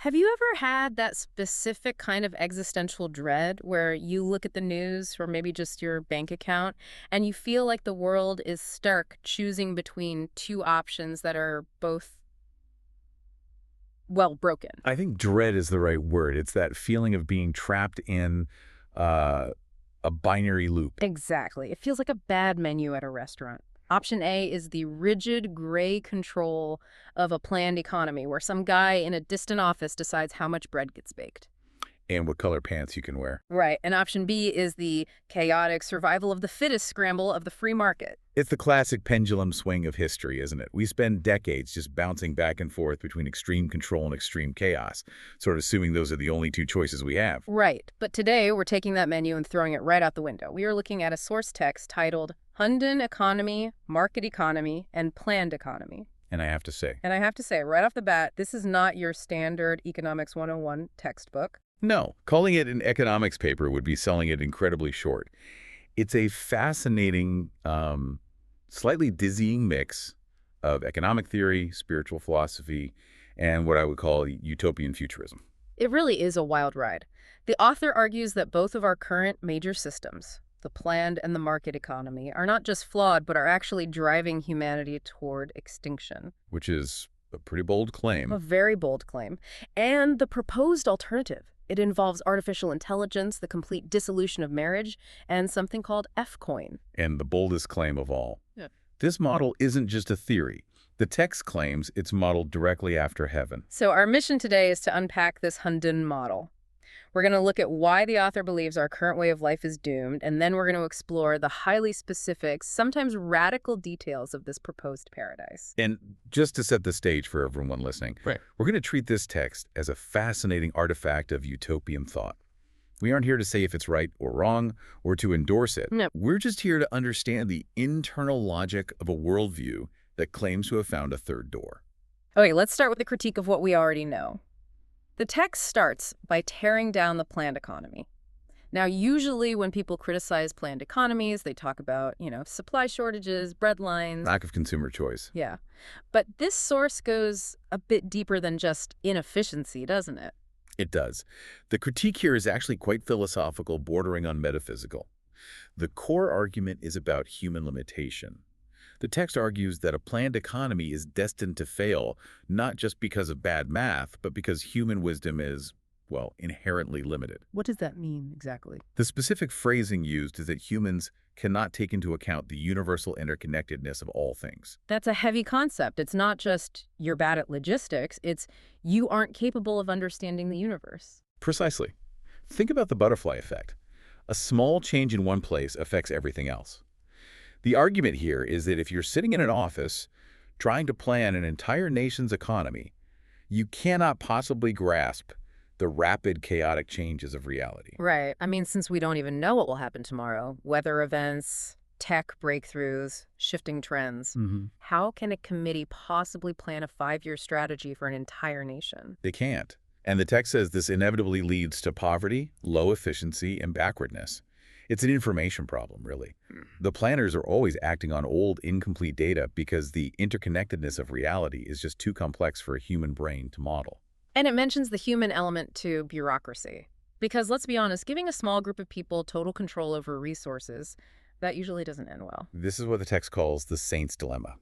Have you ever had that specific kind of existential dread where you look at the news or maybe just your bank account and you feel like the world is stuck choosing between two options that are both, well, broken? I think dread is the right word. It's that feeling of being trapped in uh, a binary loop. Exactly. It feels like a bad menu at a restaurant. Option A is the rigid gray control of a planned economy where some guy in a distant office decides how much bread gets baked. And what color pants you can wear. Right. And option B is the chaotic survival of the fittest scramble of the free market. It's the classic pendulum swing of history, isn't it? We spend decades just bouncing back and forth between extreme control and extreme chaos, sort of assuming those are the only two choices we have. Right. But today we're taking that menu and throwing it right out the window. We are looking at a source text titled Hundun Economy, Market Economy, and Planned Economy. And I have to say, Right off the bat, this is not your standard Economics 101 textbook. no, calling it an economics paper would be selling it incredibly short. It's a fascinating, slightly dizzying mix of economic theory, spiritual philosophy, and what I would call utopian futurism. It really is a wild ride. The author argues that both of our current major systems, the planned and the market economy, are not just flawed, but are actually driving humanity toward extinction. Which is a pretty bold claim. A very bold claim. And the proposed alternative. It involves artificial intelligence, the complete dissolution of marriage, and something called F-coin. And the boldest claim of all. Yeah. This model isn't just a theory. The text claims it's modeled directly after heaven. So our mission today is to unpack this Hundun model. We're going to look at why the author believes our current way of life is doomed, and then we're going to explore the highly specific, sometimes radical details of this proposed paradise. And just to set the stage for everyone listening, Right. we're going to treat this text as a fascinating artifact of utopian thought. We aren't here to say if it's right or wrong or to endorse it. No. We're just here to understand the internal logic of a worldview that claims to have found a third door. Okay, let's start with the critique of what we already know. The text starts by tearing down the planned economy. Now, usually when people criticize planned economies, they talk about, supply shortages, bread lines. Lack of consumer choice. Yeah. But this source goes a bit deeper than just inefficiency, doesn't it? It does. The critique here is actually quite philosophical, bordering on metaphysical. The core argument is about human limitation. The text argues that a planned economy is destined to fail, not just because of bad math, but because human wisdom is, well, inherently limited. What does that mean exactly? The specific phrasing used is that humans cannot take into account the universal interconnectedness of all things. That's a heavy concept. It's not just you're bad at logistics, it's you aren't capable of understanding the universe. Precisely. Think about the butterfly effect. A small change in one place affects everything else. The argument here is that if you're sitting in an office trying to plan an entire nation's economy, you cannot possibly grasp the rapid, chaotic changes of reality. Right. I mean, since we don't even know what will happen tomorrow, weather events, tech breakthroughs, shifting trends, how can a committee possibly plan a 5-year strategy for an entire nation? They can't. And the text says this inevitably leads to poverty, low efficiency, and backwardness. It's an information problem, really. The planners are always acting on old, incomplete data because the interconnectedness of reality is just too complex for a human brain to model. And it mentions the human element to bureaucracy. Because let's be honest, giving a small group of people total control over resources, that usually doesn't end well. This is what the text calls the saint's dilemma.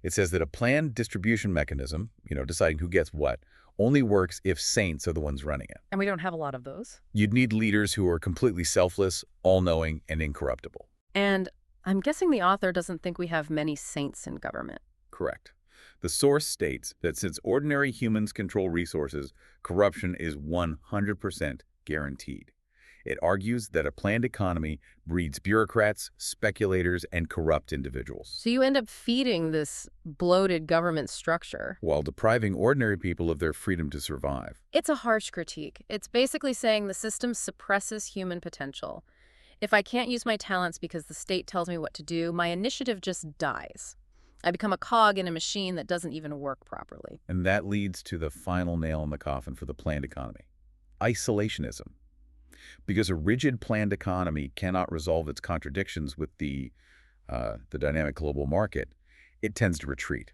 It says that a planned distribution mechanism, deciding who gets what, only works if saints are the ones running it. And we don't have a lot of those. You'd need leaders who are completely selfless, all-knowing, and incorruptible. And I'm guessing the author doesn't think we have many saints in government. Correct. The source states that since ordinary humans control resources, corruption is 100% guaranteed. It argues that a planned economy breeds bureaucrats, speculators, and corrupt individuals. So you end up feeding this bloated government structure, while depriving ordinary people of their freedom to survive. It's a harsh critique. It's basically saying the system suppresses human potential. If I can't use my talents because the state tells me what to do, my initiative just dies. I become a cog in a machine that doesn't even work properly. And that leads to the final nail in the coffin for the planned economy: isolationism. Because a rigid planned economy cannot resolve its contradictions with the dynamic global market, it tends to retreat.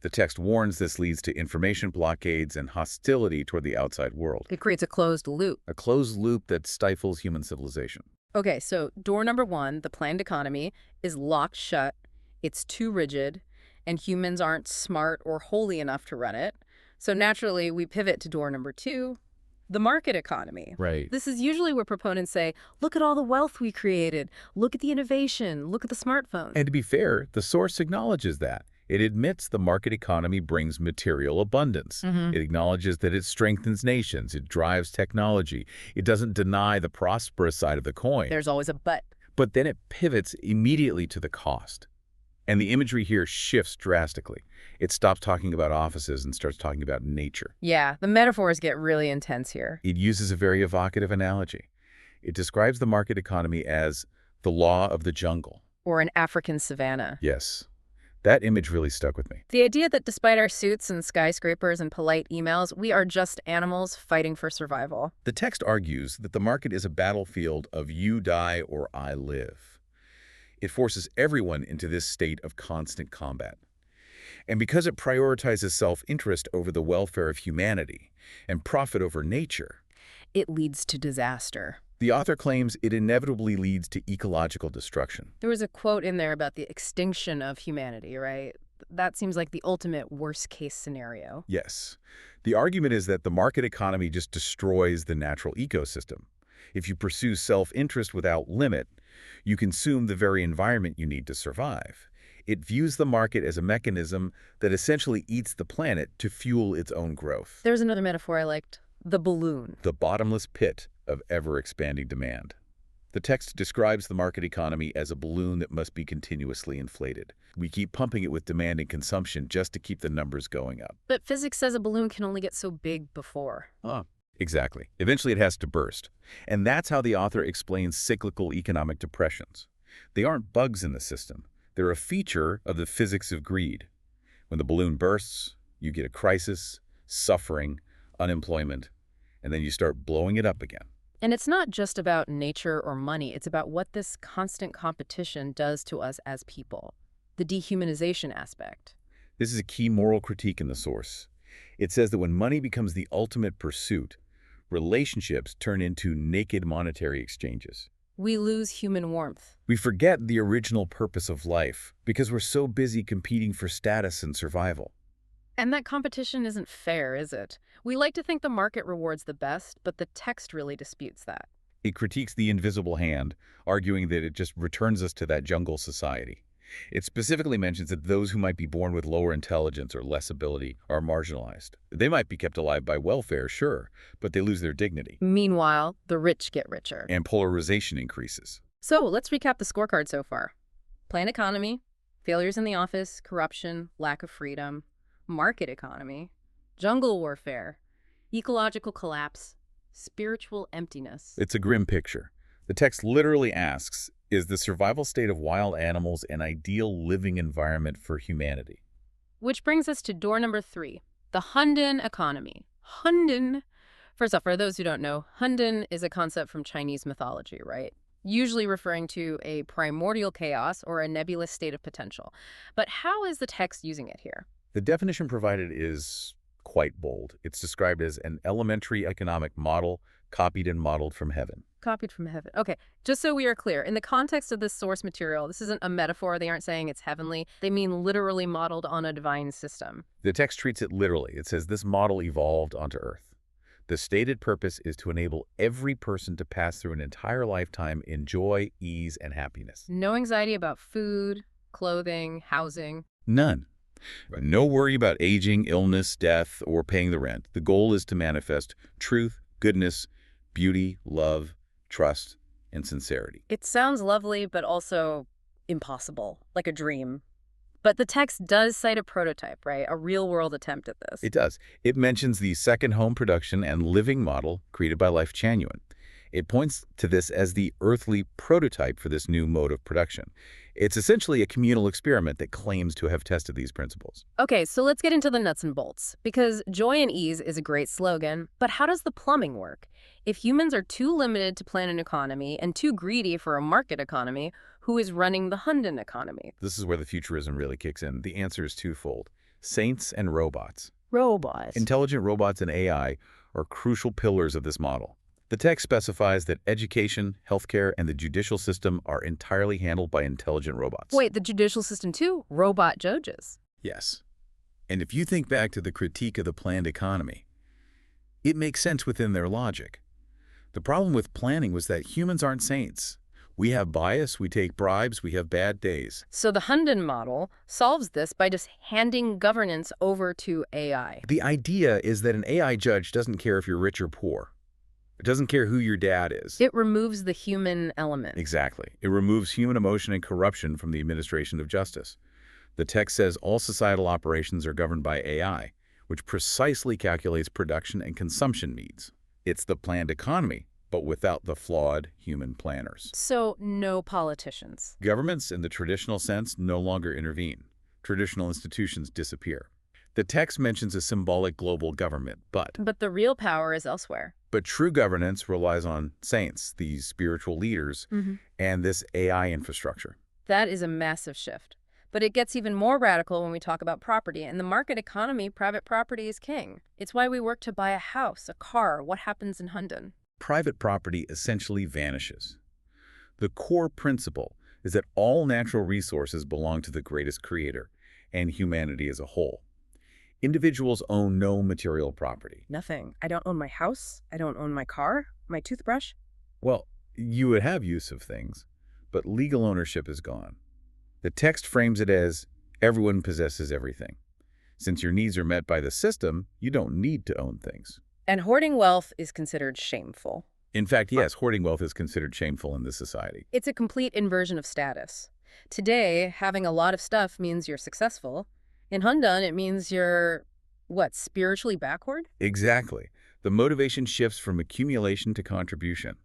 The text warns this leads to information blockades and hostility toward the outside world, It creates a closed loop. a closed loop that stifles human civilization. Okay, so door number one, the planned economy, is locked shut. It's too rigid, and humans aren't smart or holy enough to run it. So naturally, we pivot to door number two, the market economy. Right. This is usually where proponents say, look at all the wealth we created. Look at the innovation. Look at the smartphones. And to be fair, the source acknowledges that. It admits the market economy brings material abundance. It acknowledges that it strengthens nations. It drives technology. It doesn't deny the prosperous side of the coin. There's always a but. But then it pivots immediately to the cost. And the imagery here shifts drastically. It stops talking about offices and starts talking about nature. Yeah, the metaphors get really intense here. It uses a very evocative analogy. It describes the market economy as the law of the jungle. Or an African savanna. Yes, that image really stuck with me. The idea that despite our suits and skyscrapers and polite emails, we are just animals fighting for survival. The text argues that the market is a battlefield of you die or I live. It forces everyone into this state of constant combat. And because it prioritizes self-interest over the welfare of humanity and profit over nature, It leads to disaster. the author claims it inevitably leads to ecological destruction. There was a quote in there about the extinction of humanity, right? That seems like the ultimate worst-case scenario. Yes. The argument is that the market economy just destroys the natural ecosystem. If you pursue self-interest without limit, you consume the very environment you need to survive. It views the market as a mechanism that essentially eats the planet to fuel its own growth. There's another metaphor I liked. The balloon. The bottomless pit of ever-expanding demand. The text describes the market economy as a balloon that must be continuously inflated. We keep pumping it with demand and consumption just to keep the numbers going up. But physics says a balloon can only get so big before. Exactly. Eventually it has to burst. And that's how the author explains cyclical economic depressions. They aren't bugs in the system. They're a feature of the physics of greed. When the balloon bursts, you get a crisis, suffering, unemployment, and then you start blowing it up again. And it's not just about nature or money. It's about what this constant competition does to us as people. The dehumanization aspect. This is a key moral critique in the source. It says that when money becomes the ultimate pursuit, relationships turn into naked monetary exchanges. We lose human warmth. We forget the original purpose of life because we're so busy competing for status and survival. And that competition isn't fair, is it? We like to think the market rewards the best, but the text really disputes that. It critiques the invisible hand, arguing that it just returns us to that jungle society. It specifically mentions that those who might be born with lower intelligence or less ability are marginalized. They might be kept alive by welfare, sure, but they lose their dignity. Meanwhile, the rich get richer. And polarization increases. So let's recap the scorecard so far. Planned economy, failures in the office, corruption, lack of freedom, market economy, jungle warfare, ecological collapse, spiritual emptiness. It's a grim picture. The text literally asks, is the survival state of wild animals an ideal living environment for humanity? Which brings us to door number 3, the Hundun economy. Hundun. First off, for those who don't know, Hundun is a concept from Chinese mythology, right? Usually referring to a primordial chaos or a nebulous state of potential. But how is the text using it here? The definition provided is quite bold. It's described as an elementary economic model copied and modeled from heaven. Copied from heaven. Okay, just so we are clear, in the context of this source material, this isn't a metaphor. They aren't saying it's heavenly. They mean literally modeled on a divine system. The text treats it literally. It says this model evolved onto Earth. The stated purpose is to enable every person to pass through an entire lifetime in joy, ease, and happiness. No anxiety about food, clothing, housing. None. No worry about aging, illness, death, or paying the rent. The goal is to manifest truth, goodness, beauty, love, trust, and sincerity. It sounds lovely, but also impossible, like a dream. But the text does cite a prototype, right? A real-world attempt at this. It does. It mentions the second home production and living model created by Lifechanyuan. It points to this as the earthly prototype for this new mode of production. It's essentially a communal experiment that claims to have tested these principles. Okay, so let's get into the nuts and bolts, because joy and ease is a great slogan, but how does the plumbing work? If humans are too limited to plan an economy and too greedy for a market economy, who is running the Hundun economy? This is where the futurism really kicks in. The answer is twofold. Saints and robots. Robots. Intelligent robots and AI are crucial pillars of this model. The text specifies that education, healthcare, and the judicial system are entirely handled by intelligent robots. Wait, the judicial system too? Robot judges. Yes. And if you think back to the critique of the planned economy, it makes sense within their logic. The problem with planning was that humans aren't saints. We have bias, we take bribes, we have bad days. So the Hundun model solves this by just handing governance over to AI. The idea is that an AI judge doesn't care if you're rich or poor. It doesn't care who your dad is. It removes the human element. Exactly. It removes human emotion and corruption from the administration of justice. The text says all societal operations are governed by AI, which precisely calculates production and consumption needs. It's the planned economy, but without the flawed human planners. So no politicians. Governments, in the traditional sense, no longer intervene. Traditional institutions disappear. The text mentions a symbolic global government, but the real power is elsewhere. true governance relies on saints, these spiritual leaders, and this AI infrastructure. That is a massive shift. But it gets even more radical when we talk about property. In the market economy, private property is king. It's why we work to buy a house, a car. What happens in Hundun? Private property essentially vanishes. The core principle is that all natural resources belong to the greatest creator and humanity as a whole. Individuals own no material property. Nothing. I don't own my house. I don't own my car, my toothbrush. Well, you would have use of things, but legal ownership is gone. The text frames it as everyone possesses everything. Since your needs are met by the system, you don't need to own things. And hoarding wealth is considered shameful. In fact, yes, hoarding wealth is considered shameful in this society. It's a complete inversion of status. Today, having a lot of stuff means you're successful. In Hundun, it means you're, what, spiritually backward? Exactly. The motivation shifts from accumulation to contribution.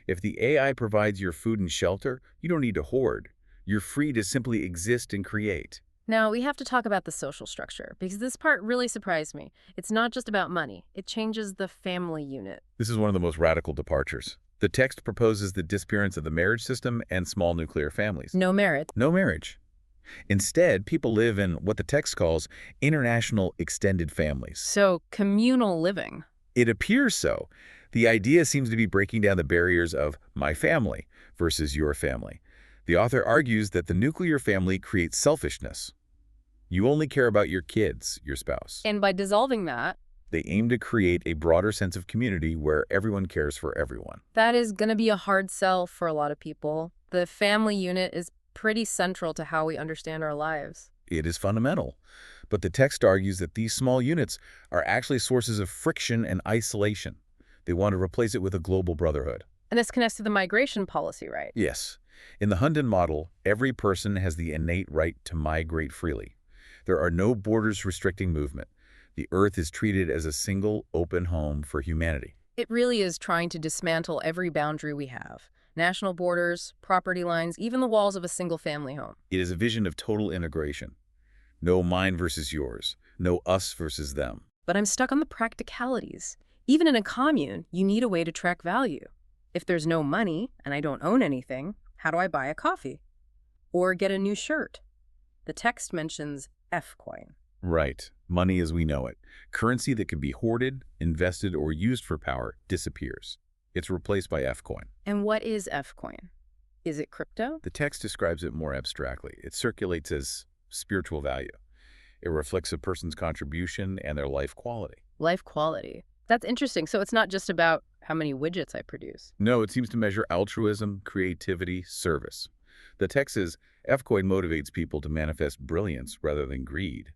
If the AI provides your food and shelter, you don't need to hoard. You're free to simply exist and create. Now, we have to talk about the social structure, because this part really surprised me. It's not just about money. It changes the family unit. This is one of the most radical departures. The text proposes the disappearance of the marriage system and small nuclear families. No merit. No marriage. Instead, people live in what the text calls international extended families. So, communal living. It appears so. The idea seems to be breaking down the barriers of my family versus your family. The author argues that the nuclear family creates selfishness. You only care about your kids, your spouse. And by dissolving that, They aim to create a broader sense of community where everyone cares for everyone. that is going to be a hard sell for a lot of people. The family unit is pretty central to how we understand our lives. It is fundamental. But the text argues that these small units are actually sources of friction and isolation. They want to replace it with a global brotherhood. And this connects to the migration policy, right? Yes. In the Hundun model, every person has the innate right to migrate freely. There are no borders restricting movement. The Earth is treated as a single, open home for humanity. It really is trying to dismantle every boundary we have. National borders, property lines, even the walls of a single-family home. It is a vision of total integration. No mine versus yours. No us versus them. But I'm stuck on the practicalities. Even in a commune, you need a way to track value. If there's no money and I don't own anything, how do I buy a coffee? Or get a new shirt? The text mentions F-coin. Right. Money as we know it. Currency that can be hoarded, invested, or used for power disappears. It's replaced by F-coin. And what is F-coin? Is it crypto? The text describes it more abstractly. It circulates as spiritual value. It reflects a person's contribution and their life quality. Life quality. That's interesting. So it's not just about how many widgets I produce. No, it seems to measure altruism, creativity, service. The text says F-coin motivates people to manifest brilliance rather than greed.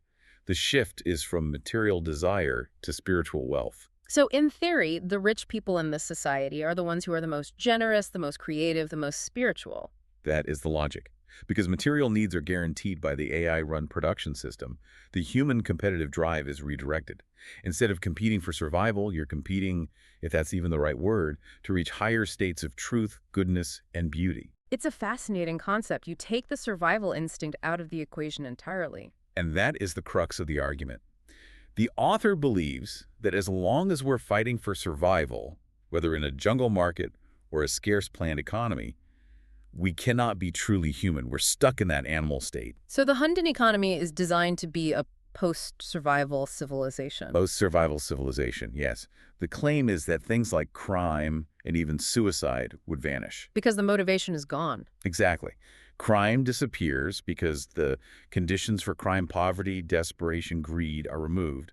The shift is from material desire to spiritual wealth. So in theory, the rich people in this society are the ones who are the most generous, the most creative, the most spiritual. That is the logic. Because material needs are guaranteed by the AI-run production system, the human competitive drive is redirected. Instead of competing for survival, you're competing, if that's even the right word, to reach higher states of truth, goodness, and beauty. It's a fascinating concept. You take the survival instinct out of the equation entirely. And that is the crux of the argument. The author believes that as long as we're fighting for survival, whether in a jungle market or a scarce planned economy, we cannot be truly human. We're stuck in that animal state. So the Hundun economy is designed to be a post-survival civilization. Post-survival civilization, yes. The claim is that things like crime and even suicide would vanish. Because the motivation is gone. Exactly. Crime disappears because the conditions for crime, poverty, desperation, greed are removed,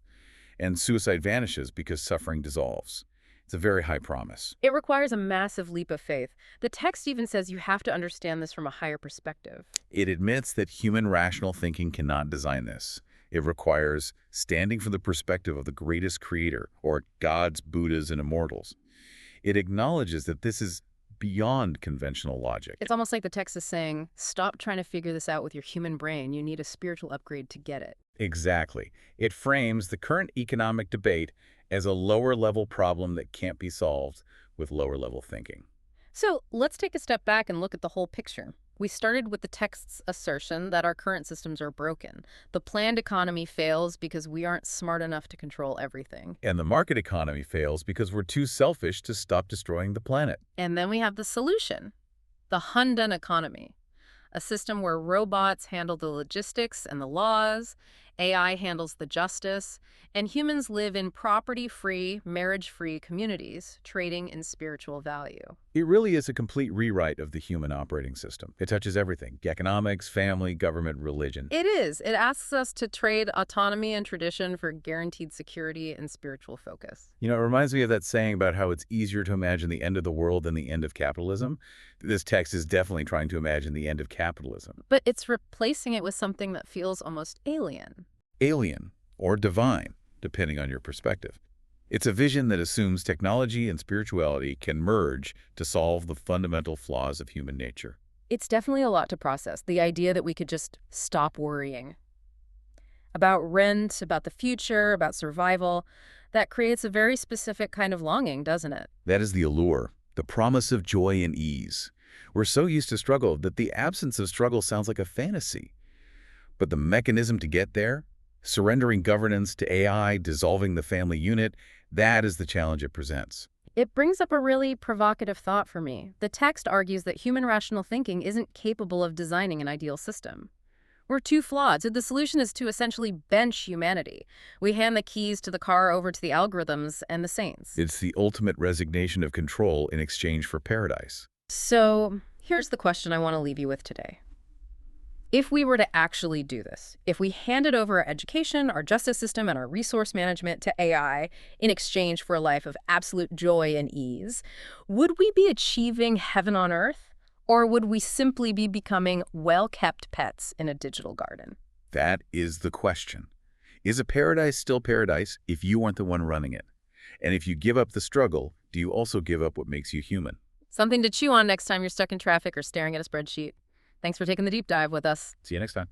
and suicide vanishes because suffering dissolves. It's a very high promise. It requires a massive leap of faith. The text even says you have to understand this from a higher perspective. It admits that human rational thinking cannot design this. It requires standing from the perspective of the greatest creator, or gods, Buddhas, and immortals. It acknowledges that this is beyond conventional logic. It's almost like the text is saying, stop trying to figure this out with your human brain. You need a spiritual upgrade to get it. Exactly. It frames the current economic debate as a lower-level problem that can't be solved with lower-level thinking. So let's take a step back and look at the whole picture. We started with the text's assertion that our current systems are broken. The planned economy fails because we aren't smart enough to control everything. And the market economy fails because we're too selfish to stop destroying the planet. And then we have the solution, the Hundun economy, a system where robots handle the logistics and the laws, AI handles the justice, and humans live in property-free, marriage-free communities, trading in spiritual value. It really is a complete rewrite of the human operating system. It touches everything: economics, family, government, religion. It is. It asks us to trade autonomy and tradition for guaranteed security and spiritual focus. You know, it reminds me of that saying about how it's easier to imagine the end of the world than the end of capitalism. This text is definitely trying to imagine the end of capitalism. But it's replacing it with something that feels almost alien. Alien, or divine, depending on your perspective. It's a vision that assumes technology and spirituality can merge to solve the fundamental flaws of human nature. It's definitely a lot to process, the idea that we could just stop worrying about rent, about the future, about survival. That creates a very specific kind of longing, doesn't it? That is the allure, the promise of joy and ease. We're so used to struggle that the absence of struggle sounds like a fantasy. But the mechanism to get there, surrendering governance to AI, dissolving the family unit, that is the challenge it presents. It brings up a really provocative thought for me. The text argues that human rational thinking isn't capable of designing an ideal system. We're too flawed, so the solution is to essentially bench humanity. We hand the keys to the car over to the algorithms and the saints. It's the ultimate resignation of control in exchange for paradise. So here's the question I want to leave you with today. If we were to actually do this, if we handed over our education, our justice system, and our resource management to AI in exchange for a life of absolute joy and ease, would we be achieving heaven on earth? Or would we simply be becoming well-kept pets in a digital garden? That is the question. Is a paradise still paradise if you aren't the one running it? And if you give up the struggle, do you also give up what makes you human? Something to chew on next time you're stuck in traffic or staring at a spreadsheet. Thanks for taking the deep dive with us. See you next time.